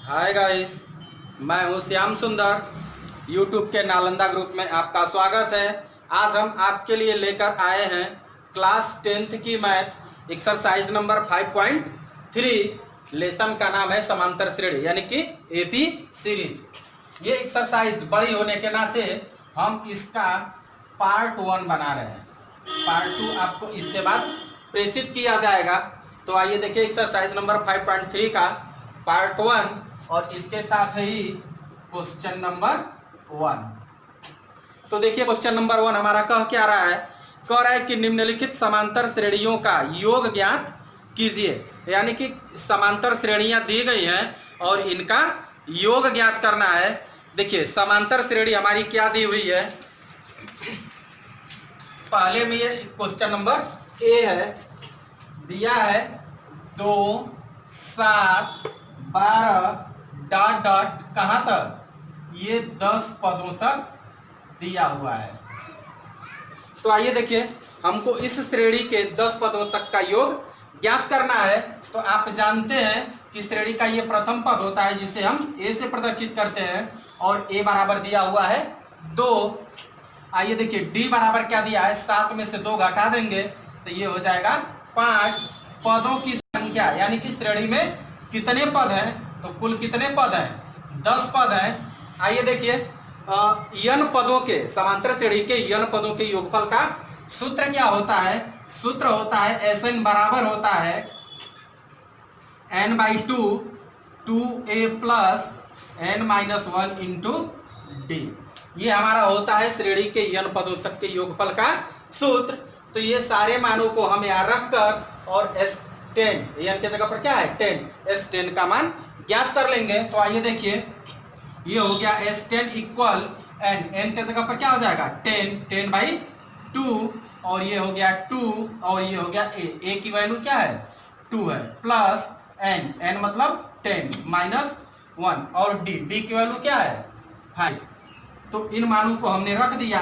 Hi guys, मैं हूँ श्याम सुंदर। यूट्यूब के नालंदा ग्रुप में आपका स्वागत है। आज हम आपके लिए लेकर आए हैं क्लास 10th की मैथ एक्सरसाइज नंबर 5.3। लेसन का नाम है समांतर श्रेणी यानी कि एपी सीरीज। ये एक्सरसाइज बड़ी होने के नाते हम इसका पार्ट 1 बना रहे हैं। पार्ट 2 आपको इसके बाद प्रेषित किया जाएगा। तो आइए देखिए एक्सरसाइज नंबर 5.3 का पार्ट 1 और इसके साथ ही क्वेश्चन नंबर 1। तो देखिए क्वेश्चन नंबर 1 हमारा क्या रहा है। कह रहा है कि निम्नलिखित समांतर श्रेणियों का योग ज्ञात कीजिए। यानी कि समांतर श्रेणियां दी गई हैं और इनका योग ज्ञात करना है। देखिए समांतर श्रेणी हमारी क्या दी हुई है। पहले में ये क्वेश्चन नंबर ए है, दिया है 2 7 12 डॉट डॉट कहाँ तक, ये 10 पदों तक दिया हुआ है। तो आइए देखिए हमको इस श्रेणी के 10 पदों तक का योग ज्ञात करना है। तो आप जानते हैं कि श्रेणी का ये प्रथम पद होता है जिसे हम ए से प्रदर्शित करते हैं और ए बराबर दिया हुआ है 2। आइए देखिए डी बराबर क्या दिया है, 7 में से 2 घटा देंगे तो ये हो जाएगा 5। पदों की संख्या यानी कि श्रेणी में कितने पद हैं, तो कुल कितने पद हैं, 10 पद हैं। आइए देखिए यन पदों के समांतर श्रेणी के यन पदों के योगफल का सूत्र क्या होता है। सूत्र होता है Sn बराबर होता है n/2 2a plus n-1 into D. ये हमारा होता है श्रेणी के यन पदों तक के योगफल का सूत्र। तो ये सारे मानों को हम यहाँ रखकर और S10 यन के जगह पर क्या है 10, S10 का मान ज्ञात कर लेंगे। तो आइए देखिए ये हो गया S10 इक्वल n के जगह पर क्या हो जाएगा 10/2 और ये हो गया 2 और ये हो गया a की वैल्यू क्या है 2 है प्लस n मतलब 10 -1 और d की वैल्यू क्या है 5। तो इन मानों को हमने रख दिया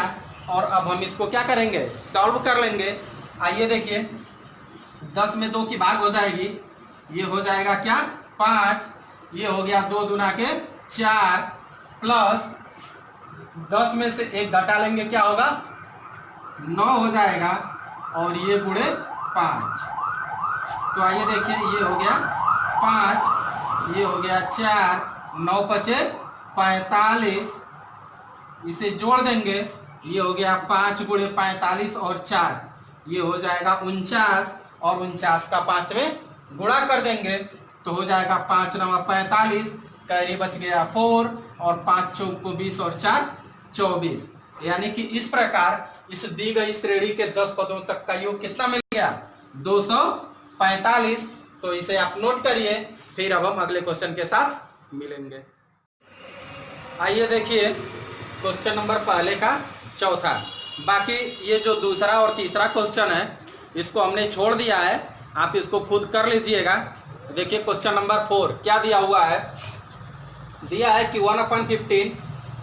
और अब हम इसको क्या करेंगे सॉल्व कर लेंगे। आइए देखिए 10 में 2 की भाग हो जाएगी, ये हो जाएगा क्या 5, ये हो गया 2 दूना के 4 प्लस 10 में से 1 घटा लेंगे क्या होगा 9 हो जाएगा और ये गुणे 5। तो आइए देखिए ये हो गया 5, ये हो गया 4, 9 बचे 45, इसे जोड़ देंगे ये हो गया 5 गुणे 45 और 4, ये हो जाएगा 49 और 49 का 5 में गुणा कर देंगे तो हो जाएगा 5 9 45, कैरी बच गया 4 और 5 चौक को 20 और 4 24। यानी कि इस प्रकार इस दी गई श्रेणी के 10 पदों तक का योग कितना मिल गया 245। तो इसे आप नोट करिए, फिर अब हम अगले क्वेश्चन के साथ मिलेंगे। आइए देखिए क्वेश्चन नंबर पहले का चौथा। बाकी ये जो दूसरा और तीसरा क्वेश्चन है इसको हमने छोड़ दिया है, आप इसको खुद कर लीजिएगा। देखिए क्वेश्चन नंबर 4 क्या दिया हुआ है। दिया है कि 1/15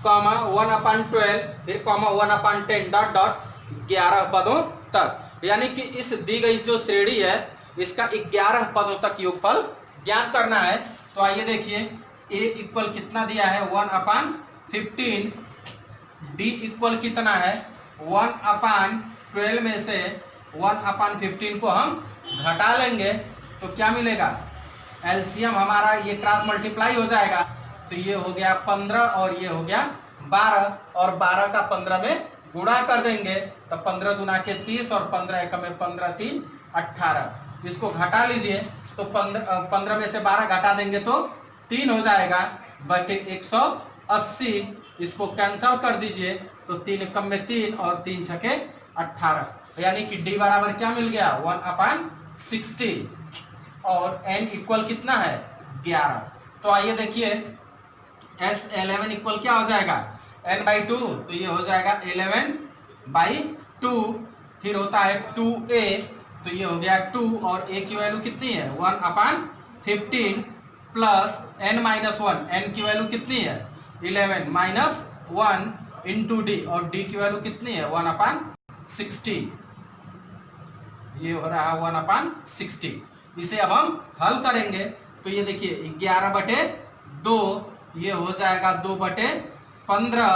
कॉमा 1/12 फिर कॉमा 1/10 डॉट डॉट 11 पदों तक। यानी कि इस दी गई जो श्रेणी है इसका 11 पदों तक योगफल ज्ञात करना है। तो आइए देखिए a इक्वल कितना दिया है 1/15, d इक्वल कितना है 1/12 में से 1/15 को हम घटा लेंगे तो क्या मिलेगा एलसीएम हमारा ये क्रॉस मल्टीप्लाई हो जाएगा तो ये हो गया 15 और ये हो गया 12 और 12 का 15 में गुणा कर देंगे तो 15 दूना के 30 और 15 एक में 15 3 18। इसको घटा लीजिए तो 15 में से 12 घटा देंगे तो 3 हो जाएगा बटे 180। इसको कैंसल कर दीजिए तो 3 एकम में 3 और 3 छके 18। यानी कि d बराबर क्या मिल गया 1/60 और n इक्वल कितना है 11। तो आइए देखिए S11 इक्वल क्या हो जाएगा n/2 तो ये हो जाएगा 11/2। फिर होता है 2a तो ये हो गया 2 और a की वैल्यू कितनी है 1/15 प्लस n-1, n की वैल्यू कितनी है 11 -1 इंटू डी और d की वैल्यू कितनी है 1/60। ये हो रहा है 1/60। इसे अब हम हल करेंगे तो ये देखिए 11/2 2, ये हो जाएगा 2/15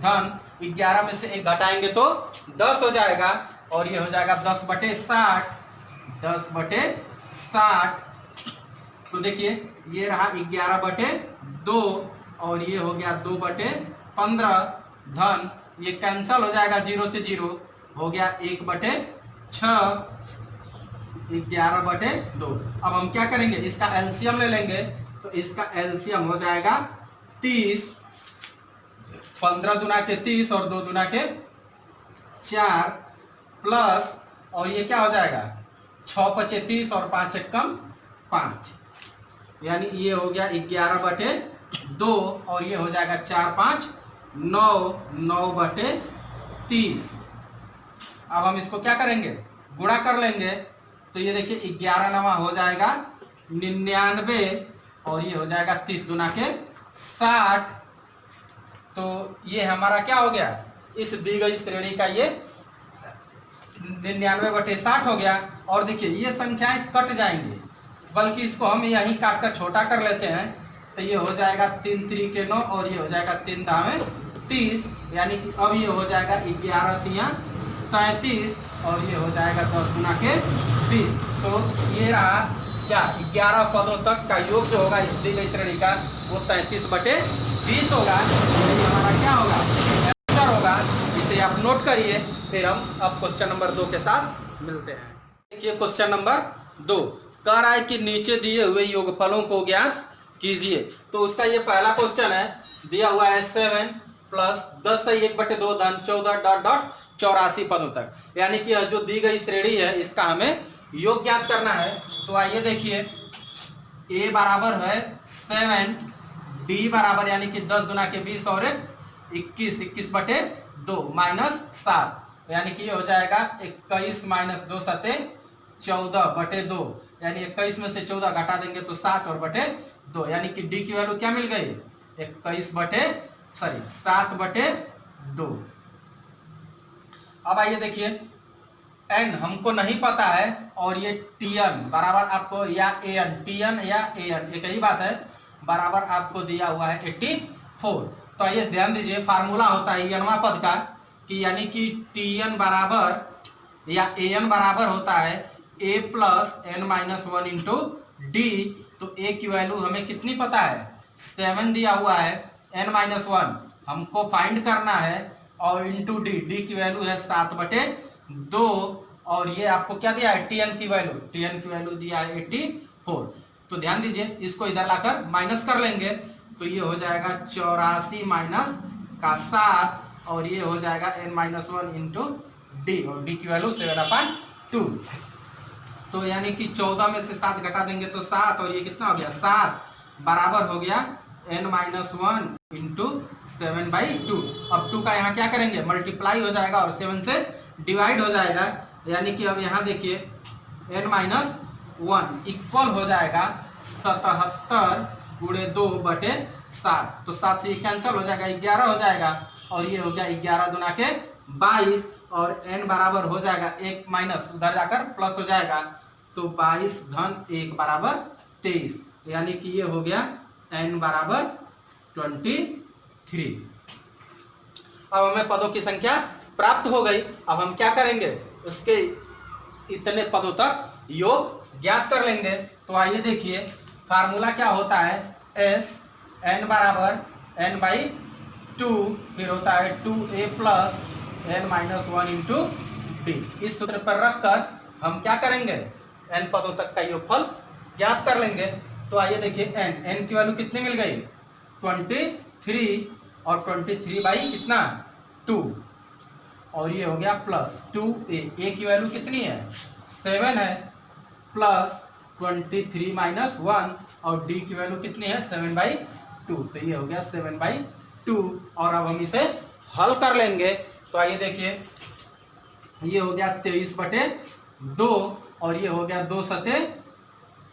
धन 11 में से 1 घटाएंगे तो 10 हो जाएगा, और ये हो जाएगा 10/60, 10/60। तो देखिए ये रहा 11/2 और ये हो गया 2/15 धन, ये कैंसल हो जाएगा, 0 से 0 हो गया 1/6, 11/2। अब हम क्या करेंगे, इसका एलसीएम ले लेंगे, तो इसका एलसीएम हो जाएगा 30, 15 दूना के 30 और 2 दूना के 4 प्लस, और ये क्या हो जाएगा 6×5 30 और 5 एकम 5, यानी ये हो गया 11/2 और ये हो जाएगा 4×5 9, 9/30। अब हम इसको क्या करेंगे, गुणा कर लेंगे, तो ये देखिए 11 नवा हो जाएगा 99 और ये हो जाएगा 30 दूना के 60। तो ये हमारा क्या हो गया, इस दी गई श्रेणी का ये 99/60 हो गया। और देखिए ये संख्याएं कट जाएंगी, बल्कि इसको हम यहीं काट कर छोटा कर लेते हैं, तो ये हो जाएगा 3 3 9 और ये हो जाएगा 3 दावें 30, यानी कि अब ये हो जाएगा 11 3 33 और ये हो जाएगा 10 गुना के 20। तो ये रहा क्या 11 पदों तक का योग जो होगा इस दी गई श्रेणी का वो 33/20 होगा। ये हमारा क्या होगा, आंसर होगा। इसे आप नोट करिए, फिर हम अब क्वेश्चन नंबर 2 के साथ मिलते हैं। देखिए क्वेश्चन नंबर 2 कह रहा है कि नीचे दिए हुए योगफलों को ज्ञात कीजिए। तो उसका ये पहला क्वेश्चन है, दिया हुआ है 7 प्लस 10 से 1/2 धन 14 पदों तक, यानी कि जो दी गई श्रेणी है इसका हमें योग ज्ञात करना है। तो आइए देखिए, a बराबर है 7, d बराबर यानी कि 10 दूना के 20 और 21, 21/2 -7, यानी कि ये हो जाएगा 21 - 2 सते 14/2, यानी 21 में से 14 घटा देंगे तो 7 और बटे 2, यानी कि d की वैल्यू क्या मिल गई 7/2। अब आइए देखिए, n हमको नहीं पता है और ये tn बराबर आपको या an, tn या an एक ही बात है, बराबर आपको दिया हुआ है 84। तो आइए ध्यान दीजिए, फार्मूला होता है यनवा पद का कि यानी कि tn बराबर या an बराबर होता है a plus n-1 into D. तो a की वैल्यू हमें कितनी पता है 7 दिया हुआ है, n-1 हमको फाइंड करना है और इंटू डी, डी की वैल्यू है 7/2 और ये आपको क्या दिया है tn की वैल्यू दिया है 84। तो ध्यान दीजिए, इसको इधर लाकर माइनस कर लेंगे तो ये हो जाएगा 84 माइनस का 7 और ये हो जाएगा n-1 इंटू डी और डी की वैल्यू 7/2। तो यानी कि 14 में से 7 घटा देंगे तो 7 और ये कितना हो गया 7 बराबर हो गया n-1 इंटू 7/2। अब 2 का यहाँ क्या करेंगे मल्टीप्लाई हो जाएगा और 7 से डिवाइड हो जाएगा, यानी कि अब यहाँ देखिए n-1 इक्वल हो जाएगा 77 गुणे 2/7। तो 7 से ये कैंसिल हो जाएगा, 11 हो जाएगा और ये हो गया 11 दूना के 22 और n बराबर हो जाएगा 1 माइनस उधर जाकर प्लस हो जाएगा, तो 22 धन 1 बराबर 23, यानी कि ये हो गया n बराबर 23। अब हमें पदों की संख्या प्राप्त हो गई। अब हम क्या करेंगे, उसके इतने पदों तक योग ज्ञात कर लेंगे। तो आइए देखिए, फार्मूला क्या होता है s n बराबर n/2, फिर होता है 2a plus n-1 into D. इस सूत्र पर रखकर हम क्या करेंगे n पदों तक का योगफल ज्ञात कर लेंगे। तो आइए देखिए, n की वैल्यू कितनी मिल गई 23 और 23 कितना 2 और ये हो गया प्लस 2a की वैल्यू कितनी है 7 है प्लस 23 माइनस 1 और d की वैल्यू कितनी है 7/2, तो ये हो गया 7/2। और अब हम इसे हल कर लेंगे। तो आइए देखिए, ये हो गया 23/2 और ये हो गया 2 सते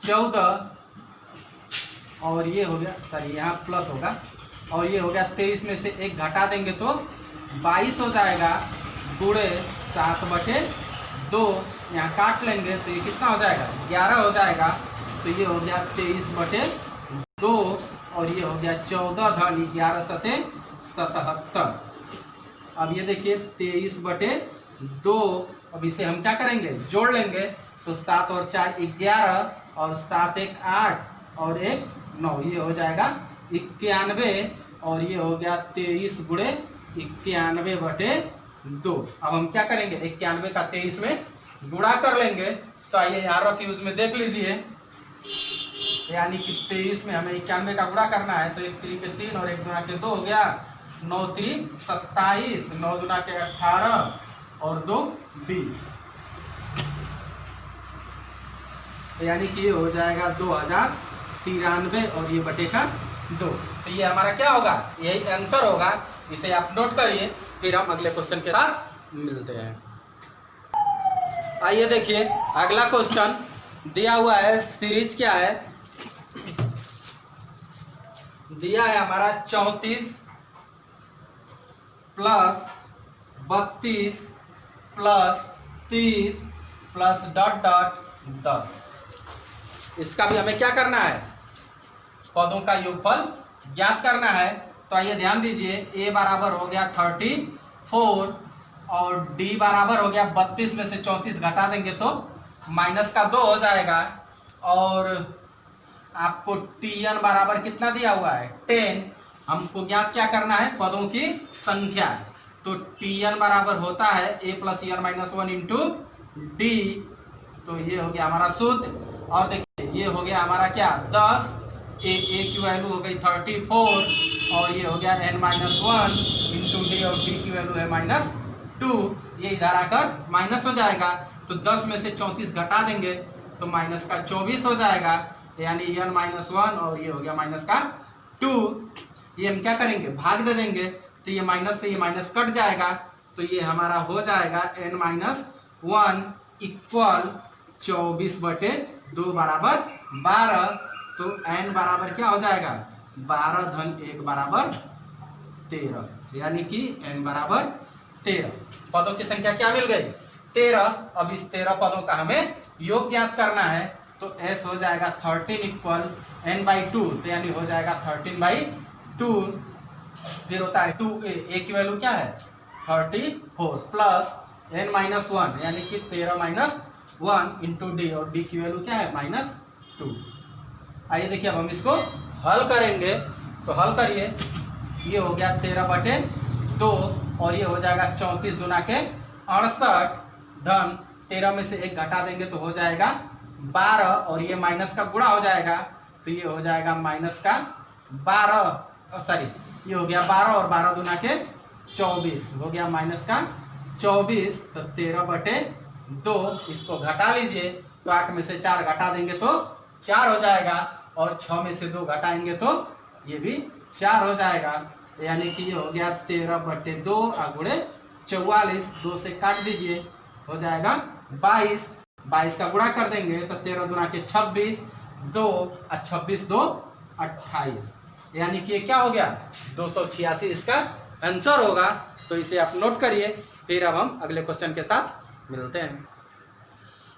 14 और ये हो गया सॉरी यहाँ प्लस होगा और ये हो गया 23 में से 1 घटा देंगे तो 22 हो जाएगा गुणे 7/2, यहाँ काट लेंगे तो ये कितना हो जाएगा 11 हो जाएगा, तो ये हो गया 23/2 और ये हो गया 14 धन 11 सते 77। अब ये देखिए 23/2। अब इसे हम क्या करेंगे, जोड़ लेंगे। तो 7 और 4 11 और 7 1 8 और 1 9, ये हो जाएगा 91। और ये हो गया 23 गुणे 91/2। अब हम क्या करेंगे, 91 का 23 में गुणा कर लेंगे। तो आइए यहाँ रफ यूज में देख लीजिए, यानी कि 23 में हमें 91 का गुणा करना है। तो 1 3 के 3 और 1 2 के 2 हो गया, 9 3 27, 9 2 के 18 और 2 20, यानी कि ये हो जाएगा 2093 और ये बटे का 2। तो ये हमारा क्या होगा, यही आंसर होगा। इसे आप नोट करिए, फिर हम अगले क्वेश्चन के साथ मिलते हैं। आइए देखिए अगला क्वेश्चन दिया हुआ है। सीरीज क्या है, दिया है हमारा 34 plus 32 plus 30 plus dot dot 10। इसका भी हमें क्या करना है, पदों का योगफल ज्ञात करना है। तो आइए ध्यान दीजिए, a बराबर हो गया 34 और d बराबर हो गया 32 में से 34 घटा देंगे तो माइनस का 2 हो जाएगा। और आपको tn बराबर कितना दिया हुआ है, 10। हमको ज्ञात क्या करना है, पदों की संख्या। तो tn बराबर होता है a + n - 1 इंटू d। तो ये हो गया हमारा सूत्र। और देखिए ये हो गया हमारा क्या, 10। a की वैल्यू हो गई 34 और ये हो गया n-1 इंटू d और d की वैल्यू है -2। ये इधर आकर माइनस हो जाएगा। तो 10 में से 34 घटा देंगे तो माइनस का 24 हो जाएगा, यानी n-1 और ये हो गया -2। ये हम क्या करेंगे, भाग दे देंगे। तो ये माइनस से ये माइनस कट जाएगा। तो ये हमारा हो जाएगा n-1 इक्वल 24/2 बराबर 12। तो n बराबर क्या हो जाएगा, 12 धन 1 बराबर 13, यानी कि n बराबर 13। पदों की संख्या क्या मिल गई, 13। अब इस 13 पदों का हमें योग ज्ञात करना है। तो s हो जाएगा 13 इक्वल n/2, तो यानी हो जाएगा 13/2। फिर होता है 2a की वैल्यू क्या है 34 प्लस n-1 यानी कि 13 - 1 इंटू d और d की वैल्यू क्या है -2। आइए देखिए अब हम इसको हल करेंगे। तो हल करिए, ये हो गया 13/2 और ये हो जाएगा 34 दूना के 68 धन 13 में से 1 घटा देंगे तो हो जाएगा 12 और ये माइनस का गुणा हो जाएगा। तो ये हो जाएगा -12, सॉरी ये हो गया 12 और 12 दूना के 24 हो गया -24। तो 13/2 इसको घटा लीजिए। तो 8 में से 4 घटा देंगे तो 4 हो जाएगा और 6 में से 2 घटाएंगे तो ये भी 4 हो जाएगा, यानी कि ये हो गया 13/2 गुणे 44। 2 से काट दीजिए, हो जाएगा 22। 22 का गुणा कर देंगे तो 13 दूना के 26, 2 और 26 2 28, यानी कि ये क्या हो गया 286 इसका आंसर होगा। तो इसे आप नोट करिए, फिर अब हम अगले क्वेश्चन के साथ मिलते हैं।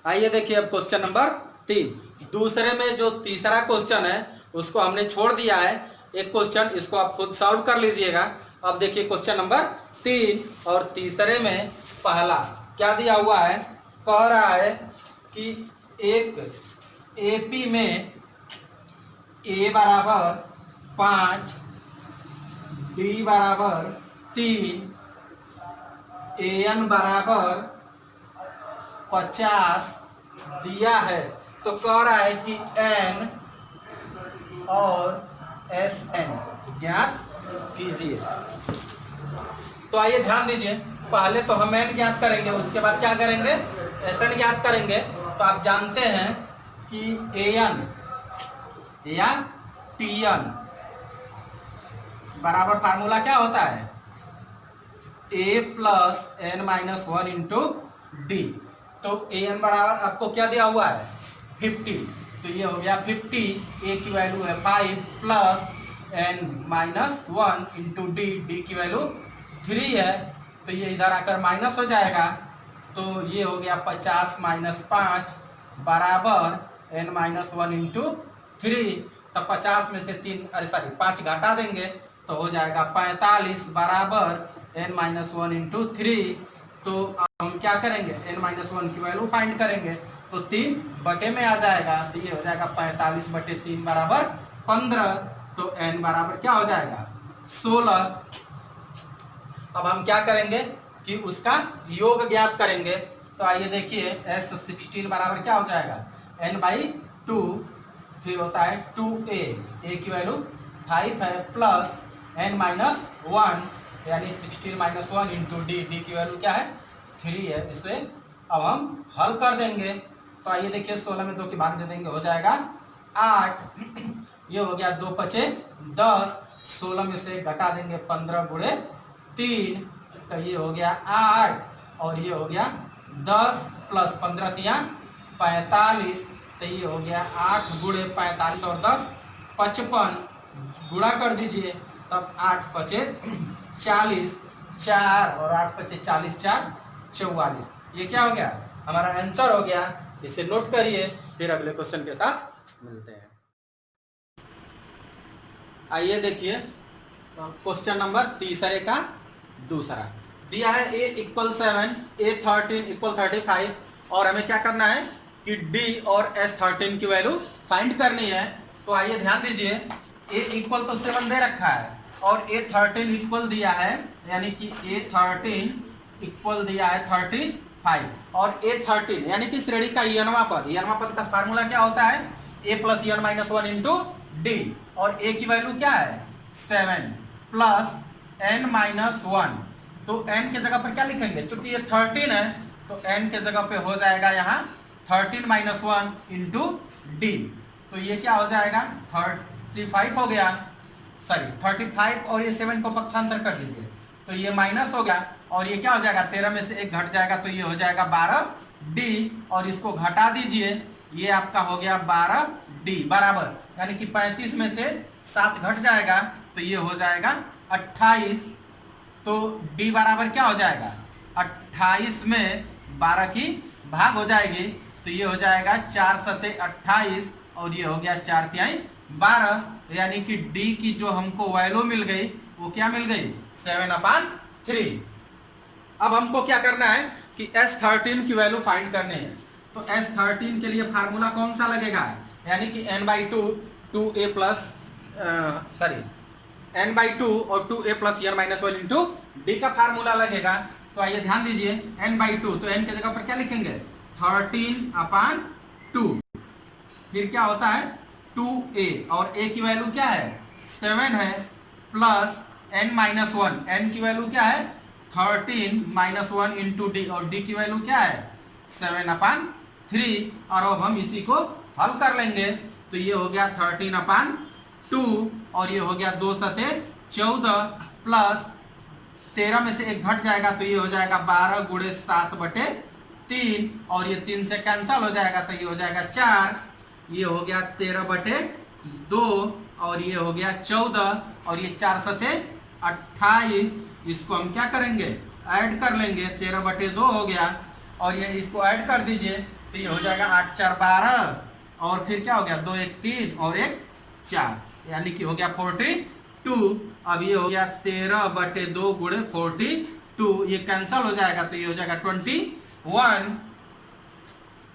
आइए देखिए अब क्वेश्चन नंबर 3। दूसरे में जो तीसरा क्वेश्चन है उसको हमने छोड़ दिया है। एक क्वेश्चन इसको आप खुद सॉल्व कर लीजिएगा। अब देखिए क्वेश्चन नंबर 3 और तीसरे में पहला क्या दिया हुआ है, कह रहा है कि एक एपी में a बराबर 5, b बराबर 3, an बराबर 50 दिया है। तो कह रहा है कि n और Sn ज्ञात कीजिए। तो आइए ध्यान दीजिए, पहले तो हम n ज्ञात करेंगे, उसके बाद क्या करेंगे, Sn ज्ञात करेंगे। तो आप जानते हैं कि an या Tn बराबर फार्मूला क्या होता है, a + n-1 इंटू d। तो an बराबर आपको क्या दिया हुआ है 50। तो ये हो गया 50, a की वैल्यू है 5 plus n-1 into d, d की वैल्यू 3 है। तो ये इधर आकर माइनस हो जाएगा। तो ये हो गया 50 - 5 बराबर n-1 इंटू 3। तो 50 में से 5 घटा देंगे तो हो जाएगा 45 बराबर n-1 इंटू 3। तो अब हम क्या करेंगे, n-1 की वैल्यू फाइंड करेंगे तो 3 बटे में आ जाएगा, तो ये हो जाएगा 45 बटे 3 बराबर 15। तो n बराबर क्या हो जाएगा 16। अब हम क्या करेंगे कि उसका योग ज्ञात करेंगे। तो आइए देखिए S16 बराबर क्या हो जाएगा n/2, फिर होता है 2a, a की वैल्यू 5 है, प्लस n-1 यानी 16 - 1 इंटू d, d की वैल्यू क्या है 3 है। इसे अब हम हल कर देंगे। तो आइए देखिए 16 में 2 की भाग दे देंगे, हो जाएगा 8। ये हो गया 2 पचे 10, 16 में से घटा देंगे 15 गुणे 3, तो ये हो गया 8 और ये हो गया 10 प्लस 15 तिया 45, तो ये हो गया 8 गुणे 45 और 10 55, गुणा कर दीजिए तब 8 पचे 40, 4 और 8 पचे 40, 4 44। ये क्या हो गया हमारा आंसर हो गया। इसे नोट करिए, फिर अगले क्वेश्चन के साथ मिलते हैं। आइए देखिए क्वेश्चन नंबर तीसरे का दूसरा दिया है a = 7, a13 = 35 और हमें क्या करना है कि d और s13 की वैल्यू फाइंड करनी है। तो आइए ध्यान दीजिए a इक्वल तो 7 दे रखा है और a13 इक्वल दिया है, यानी कि a13 इक्वल दिया है 35 और a13 यानी कि श्रेणी का यनवा पद का फार्मूला क्या होता है a + n-1 इंटू d, और a की वैल्यू क्या है 7 प्लस n-1। तो n के जगह पर क्या लिखेंगे, चूंकि ये 13 है तो n के जगह पे हो जाएगा यहाँ 13 - 1 इंटू d। तो ये क्या हो जाएगा 35 हो गया, सॉरी 35 और ये 7 को पक्षांतर कर दीजिए तो ये माइनस हो गया और ये क्या हो जाएगा 13 में से 1 घट जाएगा तो ये हो जाएगा 12d और इसको घटा दीजिए, ये आपका हो गया 12d बराबर, यानी कि 35 में से 7 घट जाएगा तो ये हो जाएगा 28। तो d बराबर क्या हो जाएगा 28 में 12 की भाग हो जाएगी तो ये हो जाएगा 4 × 7 = 28 और ये हो गया 4 × 3 = 12, यानी कि d की जो हमको वैल्यू मिल गई वो क्या मिल गई 7/3। अब हमको क्या करना है कि S13 की वैल्यू फाइंड करनी है। तो S13 के लिए फार्मूला कौन सा लगेगा, यानी कि n/2 n/2 और 2a + n-1 इंटू d का फार्मूला लगेगा। तो आइए ध्यान दीजिए n/2, तो n के जगह पर क्या लिखेंगे 13/2, फिर क्या होता है 2a और a की वैल्यू क्या है 7 है, प्लस n-1, n की वैल्यू क्या है 13 - 1 इंटू d और d की वैल्यू क्या है 7/3। और अब हम इसी को हल कर लेंगे तो ये हो गया 13/2 और ये हो गया 2 × 7 = 14 प्लस 13 में से 1 घट जाएगा तो ये हो जाएगा 12 गुणे 7/3 और ये 3 से कैंसिल हो जाएगा तो ये हो जाएगा 4, ये हो गया 13/2 और ये हो गया 14 और ये 4 × 7 = 28। इसको हम क्या करेंगे ऐड कर लेंगे, 13/2 हो गया और ये इसको ऐड कर दीजिए तो ये हो जाएगा 8 × 4 = 12 और फिर क्या हो गया 2 × 1 3 और 1 4, यानी कि हो गया 42। अब ये हो गया 13/2 गुणे 42, ये कैंसिल हो जाएगा तो ये हो जाएगा 21,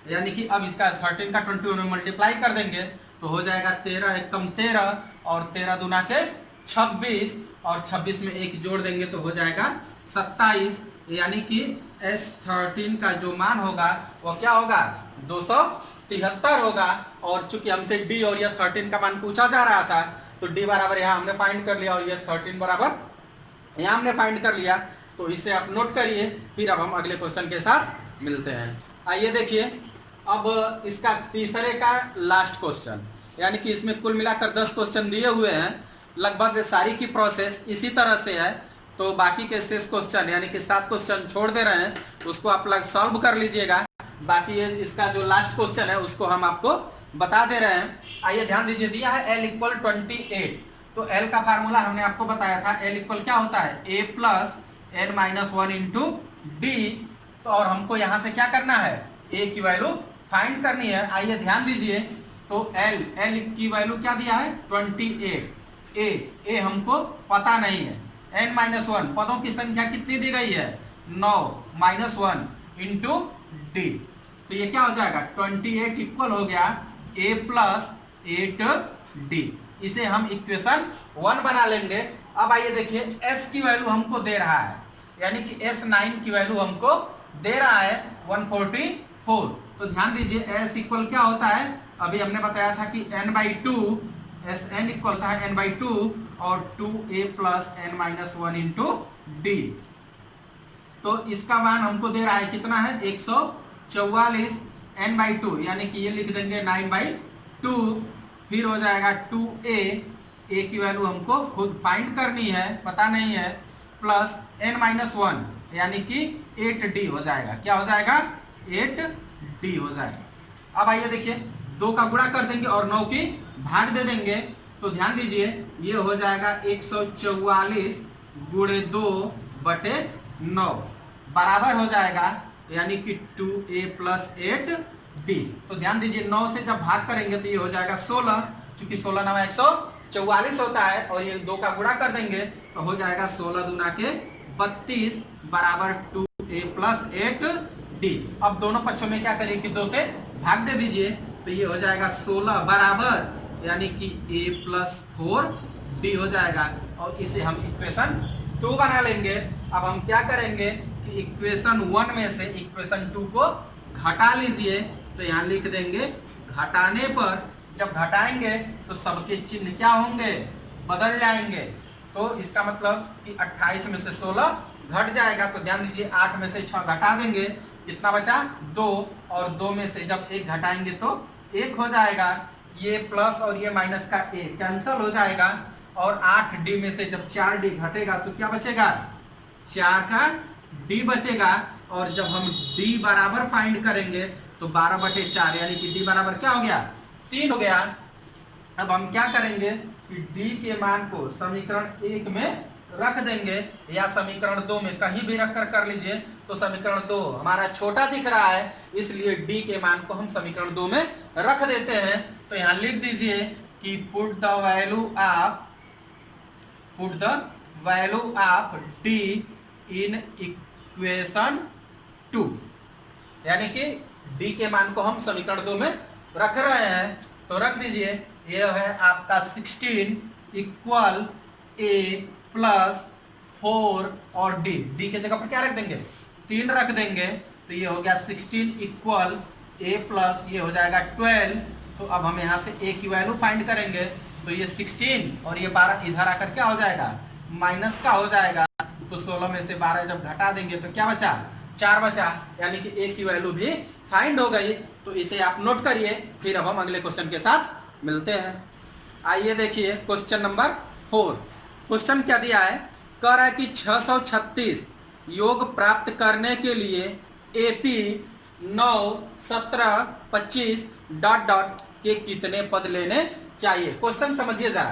यानी कि अब इसका 13 का 21 में मल्टीप्लाई कर देंगे तो हो जाएगा 13 × 1 = 13 और 13 दूना के 26 और 26 में 1 जोड़ देंगे तो हो जाएगा 27, यानी कि S13 का जो मान होगा वो क्या होगा 273 होगा। और चूंकि हमसे D और S13 का मान पूछा जा रहा था तो D बराबर यहाँ हमने फाइंड कर लिया और S13 बराबर यहाँ हमने फाइंड कर लिया, तो इसे आप नोट करिए, फिर अब हम अगले क्वेश्चन के साथ मिलते हैं। आइए देखिए अब इसका तीसरे का लास्ट क्वेश्चन, यानी कि इसमें कुल मिलाकर 10 क्वेश्चन दिए हुए हैं, लगभग सारी की प्रोसेस इसी तरह से है। तो बाकी के शेष क्वेश्चन यानी कि 7 क्वेश्चन छोड़ दे रहे हैं, उसको आप लोग सॉल्व कर लीजिएगा। बाकी ये इसका जो लास्ट क्वेश्चन है उसको हम आपको बता दे रहे हैं। आइए ध्यान दीजिए, दिया है L = 28, तो L का फार्मूला हमने आपको बताया था, L इक्वल क्या होता है a + n-1 इंटू d। तो और हमको यहाँ से क्या करना है a की वैल्यू फाइंड करनी है। आइए ध्यान दीजिए तो एल की वैल्यू क्या दिया है 28, ए हमको पता नहीं है, n-1 पदों की संख्या कितनी दी गई है 9 -1 इंटू डी, तो ये क्या हो जाएगा 28 इक्वल हो गया a प्लस 8d, इसे हम इक्वेशन 1 बना लेंगे। अब आइए देखिए s की वैल्यू हमको दे रहा है, यानी कि S9 की वैल्यू हमको दे रहा है 144, तो ध्यान दीजिए s इक्वल क्या होता है, अभी हमने बताया था कि n/2, Sn इक्वल होता है n/2 और 2a plus n-1 into D, तो इसका मान हमको दे रहा है कितना है 144 n/2, यानी कि ये लिख देंगे 9/2, फिर हो जाएगा 2a, a की वैल्यू हमको खुद फाइंड करनी है, पता नहीं है, प्लस n-1 यानी कि 8d हो जाएगा, क्या हो जाएगा 8d हो जाएगा। अब आइए देखिए 2 का गुणा कर देंगे और 9 की भाग दे देंगे, तो ध्यान दीजिए ये हो जाएगा 144 गुणे 2/9 बराबर हो जाएगा, यानी कि 2a प्लस 8d, तो ध्यान दीजिए 9 से जब भाग करेंगे तो ये हो जाएगा 16, चूंकि 16 9 144 होता है, और ये 2 का गुणा कर देंगे तो हो जाएगा 16 दूना के 32 बराबर 2a प्लस 8d। अब दोनों पक्षों में क्या करिए कि 2 से भाग दे दीजिए, तो ये हो जाएगा 16 बराबर, यानी कि a प्लस 4d हो जाएगा, और इसे हम इक्वेशन 2 बना लेंगे। अब हम क्या करेंगे कि इक्वेशन 1 में से इक्वेशन 2 को घटा लीजिए, तो यहाँ लिख देंगे घटाने पर, जब घटाएंगे तो सबके चिन्ह क्या होंगे बदल जाएंगे, तो इसका मतलब कि 28 में से 16 घट जाएगा, तो ध्यान दीजिए 8 में से 6 घटा देंगे, कितना बचा 2, और 2 में से जब 1 घटाएंगे तो 1 हो जाएगा, ये प्लस और ये माइनस का 1 कैंसल हो जाएगा, और 8d में से जब 4d घटेगा तो क्या बचेगा 4 का d बचेगा, और जब हम d बराबर फाइंड करेंगे तो 12/4 यानी कि d बराबर क्या हो गया 3 हो गया। अब हम क्या करेंगे कि d के मान को समीकरण 1 में रख देंगे या समीकरण 2 में, कहीं भी रख कर लीजिए, तो समीकरण 2 हमारा छोटा दिख रहा है, इसलिए d के मान को हम समीकरण 2 में रख देते हैं। तो यहाँ लिख दीजिए कि put the value of d in equation 2, यानी कि d के मान को हम समीकरण 2 में रख रहे हैं, तो रख दीजिए, ये है आपका 16 इक्वल a प्लस 4 और d के जगह पर क्या रख देंगे 3 रख देंगे, तो ये हो गया 16 इक्वल a प्लस ये हो जाएगा 12, तो अब हम यहाँ से a की वैल्यू फाइंड करेंगे, तो ये 16 और ये 12 इधर आकर क्या हो जाएगा माइनस का हो जाएगा, तो 16 में से 12 जब घटा देंगे तो क्या बचा 4 बचा, यानी कि a की वैल्यू भी फाइंड हो गई। तो इसे आप नोट करिए, फिर अब हम अगले क्वेश्चन के साथ मिलते हैं। आइए देखिए क्वेश्चन नंबर 4, क्वेश्चन क्या दिया है, कह रहा है कि 636 योग प्राप्त करने के लिए AP 9 17 25 ... के कितने पद लेने चाहिए। क्वेश्चन समझिए जरा,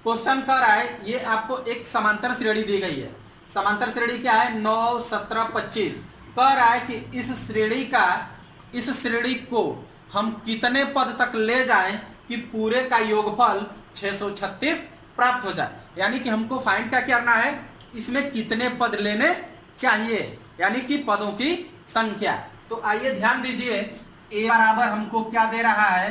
क्वेश्चन कह रहा है ये आपको एक समांतर श्रेणी दी गई है, समांतर श्रेणी क्या है 9 17 25, कह रहा है कि इस श्रेणी को हम कितने पद तक ले जाएं कि पूरे का योगफल 636 प्राप्त हो जाए, यानी कि हमको फाइंड क्या करना है, इसमें कितने पद लेने चाहिए, यानी कि पदों की संख्या। तो आइए ध्यान दीजिए, a बराबर हमको क्या दे रहा है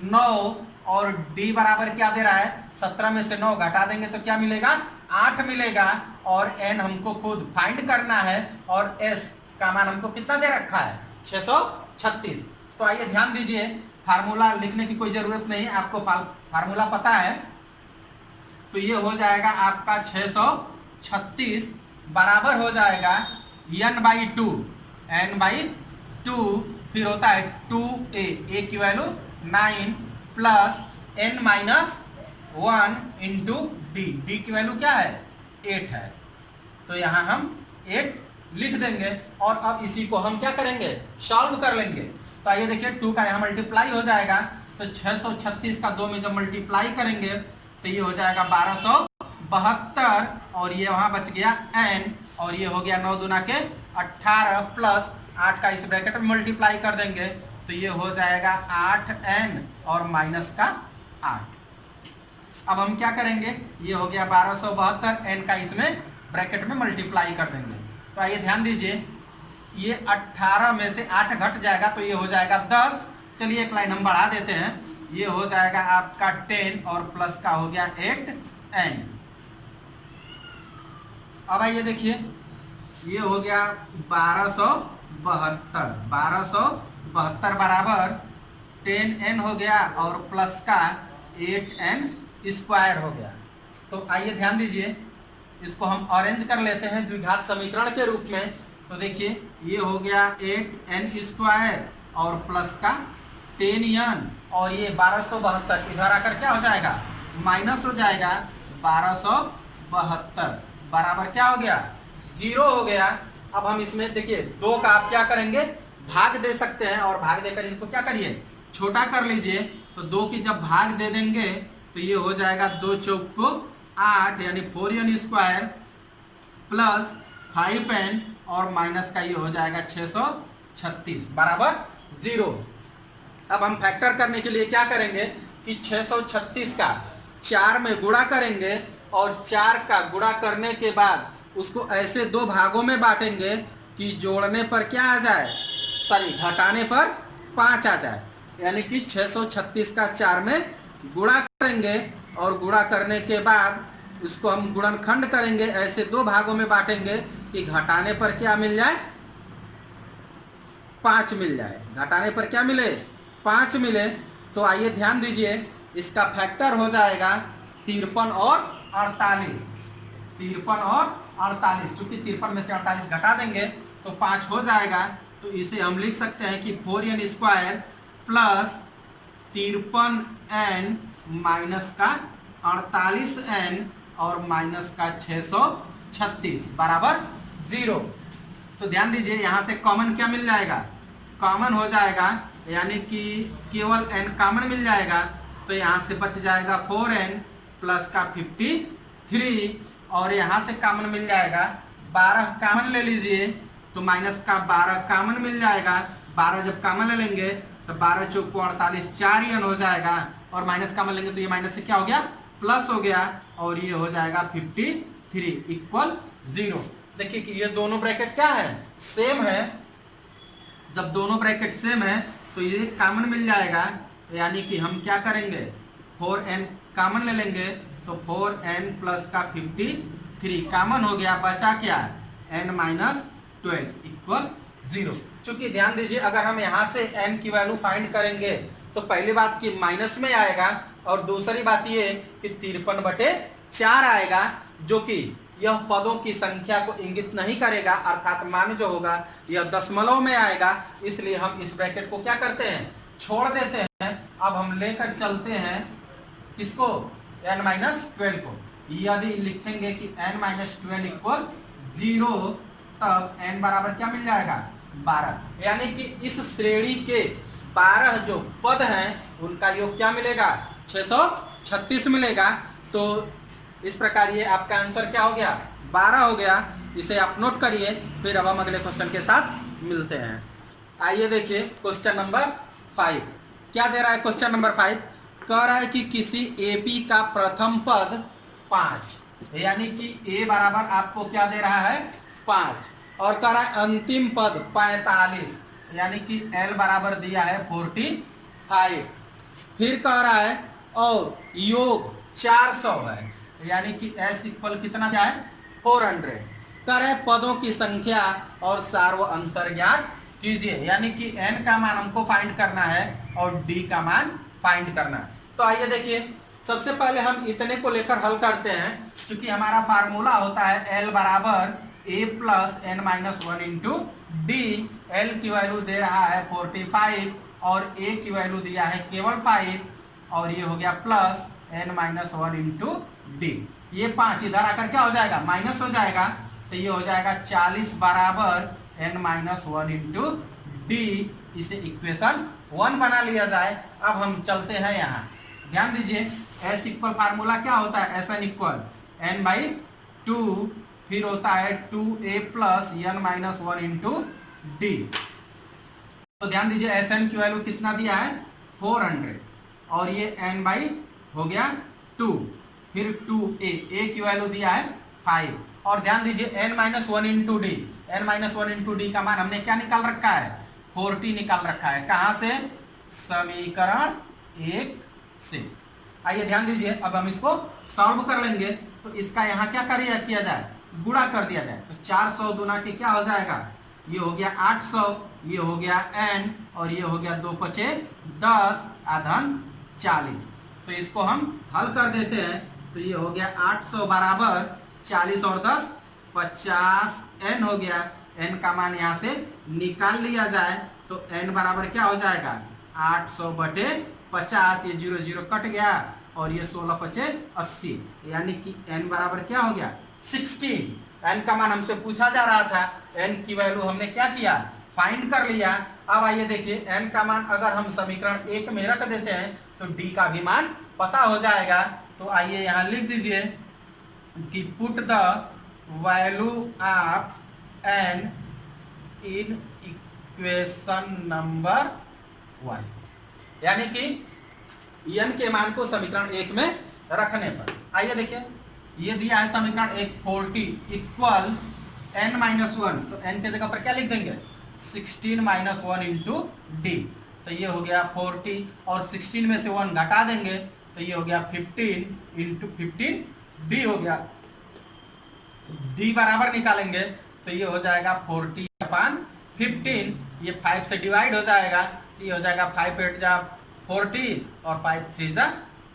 9, और d बराबर क्या दे रहा है 17 में से 9 घटा देंगे तो क्या मिलेगा 8 मिलेगा, और n हमको खुद फाइंड करना है, और s का मान हमको कितना दे रखा है 636। तो आइए ध्यान दीजिए, फार्मूला लिखने की कोई जरूरत नहीं है, आपको फार्मूला पता है, तो ये हो जाएगा आपका 636 बराबर हो जाएगा n/2, फिर होता है 2a की value 9 plus n-1 into d की वैल्यू क्या है 8 है, तो यहाँ हम 8 लिख देंगे, और अब इसी को हम क्या करेंगे सॉल्व कर लेंगे। तो आइए देखिए 2 का यहाँ मल्टीप्लाई हो जाएगा, तो 636 का 2 में जब मल्टीप्लाई करेंगे तो ये हो जाएगा 1272, और ये वहाँ बच गया n, और ये हो गया 9 दूना के 18 प्लस 8 का इस ब्रैकेट में मल्टीप्लाई कर देंगे तो ये हो जाएगा 8n और माइनस का 8। अब हम क्या करेंगे, ये हो गया 1272, n का इसमें ब्रैकेट में मल्टीप्लाई कर देंगे। तो आइए ध्यान दीजिए, ये 18 में से 8 घट जाएगा तो ये हो जाएगा 10। चलिए एक लाइन हम बढ़ा देते हैं, ये हो जाएगा आपका 10 और प्लस का हो गया 8n। अब आइए देखिए, ये हो गया 1272 बराबर 10n हो गया और प्लस का 8n स्क्वायर हो गया। तो आइए ध्यान दीजिए, इसको हम अरेंज कर लेते हैं द्विघात समीकरण के रूप में। तो देखिए ये हो गया 8n स्क्वायर और प्लस का 10n और ये 1272 इधर आकर क्या हो जाएगा, माइनस हो जाएगा। 1272 बराबर क्या हो गया, 0 हो गया। अब हम इसमें देखिए 2 का आप क्या करेंगे, भाग दे सकते हैं और भाग देकर इसको क्या करिए, छोटा कर लीजिए। तो 2 की जब भाग दे देंगे तो ये हो जाएगा 2 चौक 8 यानी 4n स्क्वायर प्लस 5n और माइनस का ये हो जाएगा 636 बराबर 0। अब हम फैक्टर करने के लिए क्या करेंगे कि 636 का 4 में गुणा करेंगे और 4 का गुणा करने के बाद उसको ऐसे 2 भागों में बांटेंगे कि जोड़ने पर क्या आ जाए, सॉरी घटाने पर 5 आ जाए। यानी कि 636 का 4 में गुणा करेंगे और गुणा करने के बाद उसको हम गुणनखंड करेंगे, ऐसे 2 भागों में बांटेंगे कि घटाने पर क्या मिल जाए, 5 मिल जाए। घटाने पर क्या मिले, 5 मिले। तो आइए ध्यान दीजिए, इसका फैक्टर हो जाएगा 53 और 48। 53 और 48, चूंकि 53 में से 48 घटा देंगे तो 5 हो जाएगा। तो इसे हम लिख सकते हैं कि 4n square plus 53n minus का 48n और माइनस का 636 बराबर 0। तो ध्यान दीजिए, यहाँ से कॉमन क्या मिल जाएगा, कॉमन हो जाएगा, यानी कि केवल n कॉमन मिल जाएगा। तो यहाँ से बच जाएगा 4n प्लस का 53 और यहाँ से कॉमन मिल जाएगा 12 कॉमन ले लीजिए तो माइनस का 12 कॉमन मिल जाएगा। 12 जब कॉमन ले लेंगे तो 12 चौक 48, 4n हो जाएगा और माइनस कॉमन लेंगे तो ये माइनस से क्या हो गया, प्लस हो गया और ये हो जाएगा 53 इक्वल 0। देखिए कि ये दोनों ब्रैकेट क्या है, सेम है। जब दोनों ब्रैकेट सेम है तो ये कॉमन मिल जाएगा, यानी कि हम क्या करेंगे 4n कॉमन ले लेंगे तो 4n प्लस का 53 कॉमन हो गया, बचा क्या n माइनस 12 इक्वल 0। चूंकि ध्यान दीजिए, अगर हम यहाँ से n की वैल्यू फाइंड करेंगे तो पहली बात कि माइनस में आएगा और दूसरी बात ये कि 53/4 आएगा, जो कि यह पदों की संख्या को इंगित नहीं करेगा, अर्थात मान जो होगा यह दशमलव में आएगा। इसलिए हम इस ब्रैकेट को क्या करते हैं, छोड़ देते हैं। अब हम लेकर चलते हैं किसको, n-12 को। यदि लिखेंगे कि n-12 इक्वल 0 तब n बराबर क्या मिल जाएगा, 12। यानी कि इस श्रेणी के 12 जो पद हैं उनका योग क्या मिलेगा, 636 मिलेगा। तो इस प्रकार ये आपका आंसर क्या हो गया, 12 हो गया। इसे आप नोट करिए, फिर अब हम अगले क्वेश्चन के साथ मिलते हैं। आइए देखिए क्वेश्चन नंबर 5 क्या दे रहा है। क्वेश्चन नंबर 5 कह रहा है कि किसी एपी का प्रथम पद 5, यानी कि a बराबर आपको क्या दे रहा है, 5, और कह रहा है अंतिम पद 45, यानी कि l बराबर दिया है 45। फिर कह रहा है और योग 400 है, यानी कि s इक्वल कितना क्या है, 400। कह रहा है पदों की संख्या और सार्व अंतर ज्ञात कीजिए, यानी कि n का मान हमको फाइंड करना है और d का मान फाइंड करना है। तो आइए देखिए, सबसे पहले हम इतने को लेकर हल करते हैं। क्योंकि हमारा फार्मूला होता है l बराबर a plus n-1 into D. l की वैल्यू दे रहा है 45 और a की वैल्यू दिया है केवल 5 और ये हो गया प्लस n-1 इंटू डी। ये 5 इधर आकर क्या हो जाएगा, माइनस हो जाएगा। तो ये हो जाएगा 40 बराबर n-1 इंटू डी। इसे इक्वेशन 1 बना लिया जाए। अब हम चलते हैं यहाँ, ध्यान दीजिए s इक्वल फार्मूला क्या होता है, Sn इक्वल n/2, फिर होता है 2a plus n-1 into D. तो ध्यान दीजिए एस एन की वैल्यू कितना दिया है 400 और ये एन बाई हो गया 2, फिर 2a की वैल्यू दिया है 5 और ध्यान दीजिए n minus one into D, N minus one into D का मान हमने क्या निकाल रखा है 40 निकाल रखा है। कहां से? समीकरण 1 से। आइए ध्यान दीजिए अब हम इसको सॉल्व कर लेंगे। तो इसका यहाँ क्या किया जाए गुणा कर दिया जाए। तो 400 गुना के क्या हो जाएगा, ये हो गया 800, ये हो गया n और ये हो गया 2 पचे 10 आधन 40। तो इसको हम हल कर देते हैं। तो ये हो गया 800 बराबर 40 और 10 50 n हो गया। n का मान यहाँ से निकाल लिया जाए तो n बराबर क्या हो जाएगा 800 बटे 50, ये 0 0 कट गया और ये 16 पचे 80, यानी कि n बराबर क्या हो गया 16। n का मान हमसे पूछा जा रहा था, n की वैल्यू हमने क्या किया फाइंड कर लिया। अब आइए देखिए n का मान अगर हम समीकरण 1 में रख देते हैं तो d का भी मान पता हो जाएगा। तो आइए यहाँ लिख दीजिए कि put the value of n in equation number 1, यानी कि n के मान को समीकरण 1 में रखने पर। आइए देखिए ये दिया है समीकरण 1 40 इक्वल n माइनस वन, तो n के जगह पर क्या लिख देंगे 16 माइनस वन इंटू डी। तो ये हो गया 40 और 16 में से 1 घटा देंगे तो ये हो गया 15 इंटू 15 डी हो गया। डी बराबर निकालेंगे तो ये हो जाएगा 40/15, ये 5 से डिवाइड हो जाएगा, ये हो जाएगा 5 8 जा 40 और 5 3 जा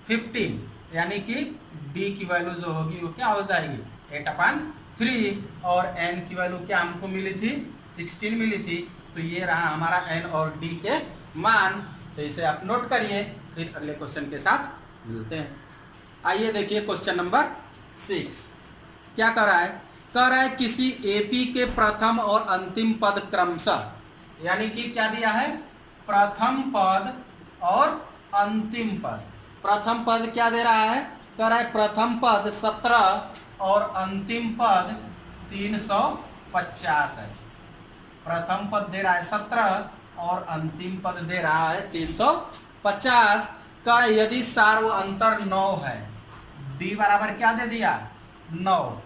15, यानी कि d की वैल्यू जो होगी वो क्या हो जाएगी 8/3 और n की वैल्यू क्या हमको मिली थी 16 मिली थी। तो ये रहा हमारा n और d के मान। तो इसे आप नोट करिए, फिर अगले क्वेश्चन के साथ मिलते हैं। आइए देखिए क्वेश्चन नंबर 6 क्या कर रहा है, कह रहा है किसी एपी के प्रथम और अंतिम पद क्रमशः, यानी कि क्या दिया है प्रथम पद और अंतिम पद। प्रथम पद क्या दे रहा है, कह रहा है प्रथम पद 17 और अंतिम पद 350 है। प्रथम पद दे रहा है 17 और अंतिम पद दे रहा है 350 का। यदि सार्व अंतर 9 है, d बराबर क्या दे दिया 9,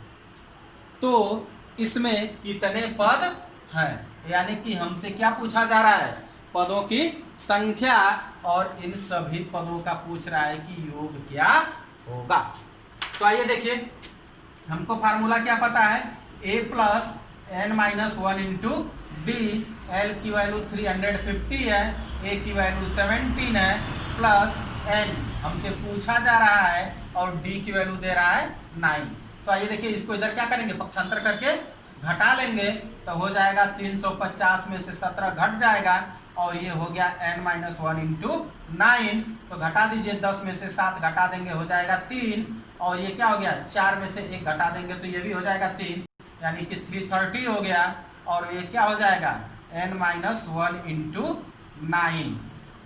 तो इसमें कितने पद हैं, यानी कि हमसे क्या पूछा जा रहा है पदों की संख्या, और इन सभी पदों का पूछ रहा है कि योग क्या होगा। तो आइए देखिए हमको फार्मूला क्या पता है a plus n minus one into D. L की वैल्यू 350 है, a की वैल्यू 17 है, प्लस n हमसे पूछा जा रहा है और d की वैल्यू दे रहा है 9। तो आइए देखिए इसको इधर क्या करेंगे पक्षांतर करके घटा लेंगे तो हो जाएगा 350 में से 17 घट जाएगा और ये हो गया n माइनस वन इंटू 9। तो घटा दीजिए 10 में से 7 घटा देंगे हो जाएगा 3 और ये क्या हो गया 4 में से 1 घटा देंगे तो ये भी हो जाएगा 3, यानी कि 330 हो गया और ये क्या हो जाएगा n माइनस वन इंटू 9।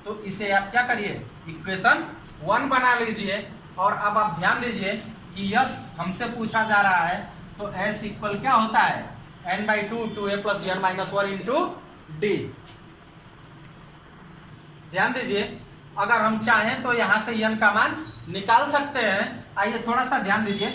तो इसे आप क्या करिए इक्वेशन 1 बना लीजिए। और अब आप ध्यान दीजिए कि यस हमसे पूछा जा रहा है तो s इक्वल क्या होता है n/2 2a plus n minus one into D. ध्यान दीजिए अगर हम चाहें तो यहां से n का मान निकाल सकते हैं। आइए थोड़ा सा ध्यान दीजिए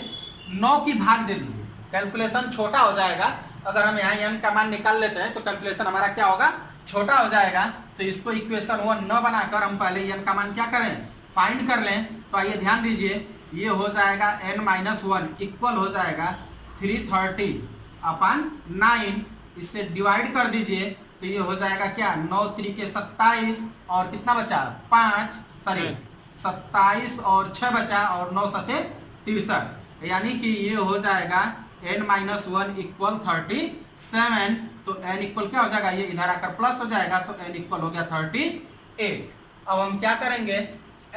9 की भाग दे दीजिए, कैलकुलेशन छोटा हो जाएगा। अगर हम यहाँ n का मान निकाल लेते हैं तो कैलकुलेशन हमारा क्या होगा छोटा हो जाएगा। तो इसको इक्वेशन 1 न बनाकर हम पहले n का मान क्या करें फाइंड कर लें। तो आइए ध्यान दीजिए ये हो जाएगा n माइनस वन इक्वल हो जाएगा 330/9, इससे डिवाइड कर दीजिए तो ये हो जाएगा क्या 9 3 27 और कितना बचा 5 सॉरी 27 और 6 बचा और 9 7 63, यानी कि ये हो जाएगा n माइनस वन इक्वल 37। तो n इक्वल क्या हो जाएगा ये इधर आकर प्लस हो जाएगा तो n इक्वल हो गया 38। अब हम क्या करेंगे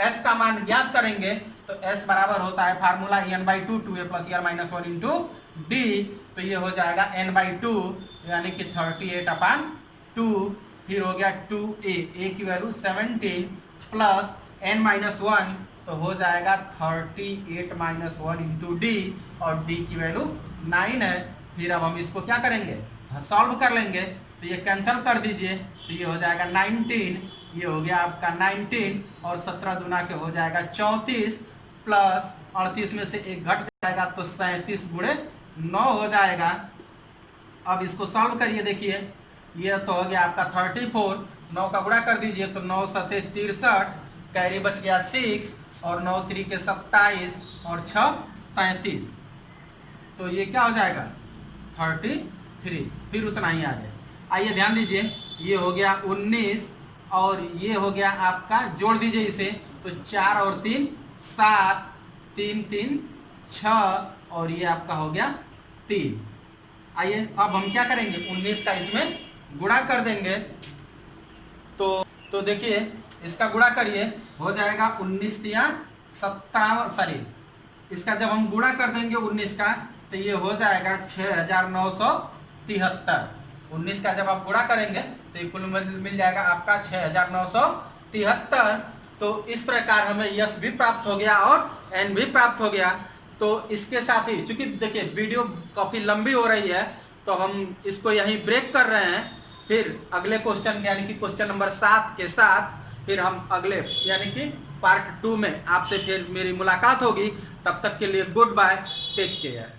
s का मान ज्ञात करेंगे तो s बराबर होता है formula n/2 2a plus n minus one into D. तो ये हो जाएगा n/2 यानी कि 38/2, फिर हो गया 2a, a की value 17 plus n minus one तो हो जाएगा 38 माइनस वन इंटू डी और d की वैल्यू 9 है। फिर अब हम इसको क्या करेंगे सॉल्व कर लेंगे तो ये कैंसिल कर दीजिए, तो ये हो जाएगा 19, ये हो गया आपका 19 और 17 दूना के हो जाएगा 34 प्लस 38 में से एक घट जाएगा तो 37 गुणे 9 हो जाएगा। अब इसको सॉल्व करिए, देखिए ये तो हो गया आपका 34, 9 का गुणा कर दीजिए तो 9 सते 63, कैरी बच गया 6 और 9 3 के 27 और 6 33, तो ये क्या हो जाएगा 33, फिर उतना ही आ जाए। आइए ध्यान दीजिए, ये हो गया 19 और ये हो गया आपका, जोड़ दीजिए इसे, तो 4 और 3 7, 3 3 6 और ये आपका हो गया 3। आइए अब हम क्या करेंगे, 19 का इसमें गुणा कर देंगे। तो देखिए इसका गुणा करिए, हो जाएगा 19 तिया 57, सॉरी इसका जब हम गुणा कर देंगे 19 का तो ये हो जाएगा 6973। 19 का जब आप गुणा करेंगे तो ये कुल मिल जाएगा आपका 6973। तो इस प्रकार हमें यस भी प्राप्त हो गया और एन भी प्राप्त हो गया। तो इसके साथ ही, चूंकि देखिए वीडियो काफ़ी लंबी हो रही है तो हम इसको यहीं ब्रेक कर रहे हैं। फिर अगले क्वेश्चन यानी कि क्वेश्चन नंबर 7 के साथ फिर हम अगले यानी कि पार्ट 2 में आपसे फिर मेरी मुलाकात होगी। तब तक के लिए गुड बाय, टेक केयर।